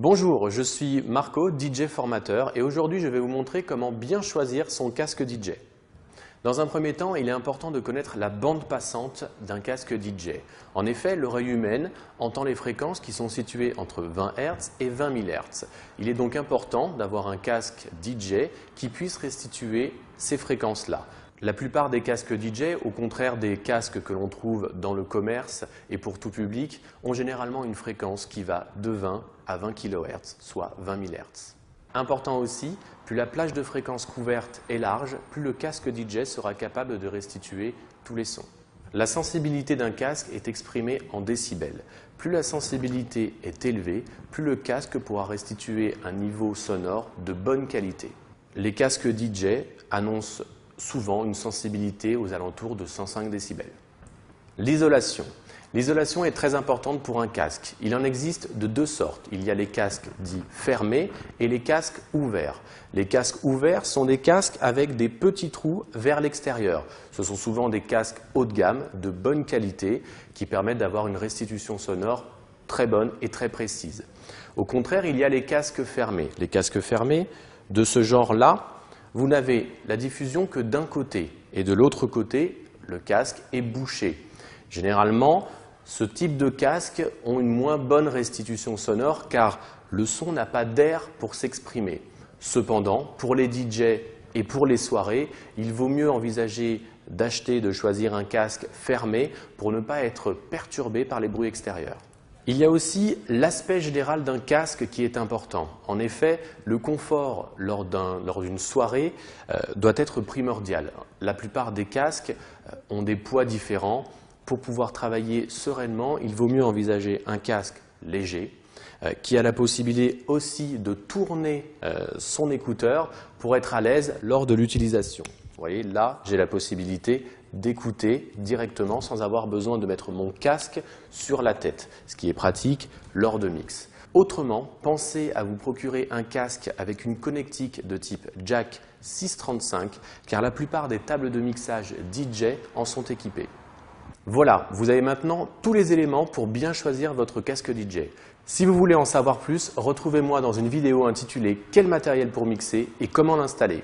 Bonjour, je suis Marco, DJ formateur et aujourd'hui je vais vous montrer comment bien choisir son casque DJ. Dans un premier temps, il est important de connaître la bande passante d'un casque DJ. En effet, l'oreille humaine entend les fréquences qui sont situées entre 20 Hz et 20 000 Hz. Il est donc important d'avoir un casque DJ qui puisse restituer ces fréquences-là. La plupart des casques DJ, au contraire des casques que l'on trouve dans le commerce et pour tout public, ont généralement une fréquence qui va de 20 à 20 kHz, soit 20 000 Hz. Important aussi, plus la plage de fréquences couverte est large, plus le casque DJ sera capable de restituer tous les sons. La sensibilité d'un casque est exprimée en décibels. Plus la sensibilité est élevée, plus le casque pourra restituer un niveau sonore de bonne qualité. Les casques DJ annoncent souvent une sensibilité aux alentours de 105 décibels. L'isolation. L'isolation est très importante pour un casque. Il en existe de deux sortes. Il y a les casques dits fermés et les casques ouverts. Les casques ouverts sont des casques avec des petits trous vers l'extérieur. Ce sont souvent des casques haut de gamme, de bonne qualité, qui permettent d'avoir une restitution sonore très bonne et très précise. Au contraire, il y a les casques fermés. Les casques fermés de ce genre-là, vous n'avez la diffusion que d'un côté et de l'autre côté, le casque est bouché. Généralement, ce type de casques ont une moins bonne restitution sonore car le son n'a pas d'air pour s'exprimer. Cependant, pour les DJ et pour les soirées, il vaut mieux envisager de choisir un casque fermé pour ne pas être perturbé par les bruits extérieurs. Il y a aussi l'aspect général d'un casque qui est important. En effet, le confort lors d'une soirée doit être primordial. La plupart des casques ont des poids différents. Pour pouvoir travailler sereinement, il vaut mieux envisager un casque léger qui a la possibilité aussi de tourner son écouteur pour être à l'aise lors de l'utilisation. Vous voyez, là, j'ai la possibilité d'écouter directement sans avoir besoin de mettre mon casque sur la tête, ce qui est pratique lors de mix. Autrement, pensez à vous procurer un casque avec une connectique de type jack 635 car la plupart des tables de mixage DJ en sont équipées. Voilà, vous avez maintenant tous les éléments pour bien choisir votre casque DJ. Si vous voulez en savoir plus, retrouvez-moi dans une vidéo intitulée « Quel matériel pour mixer et comment l'installer ?»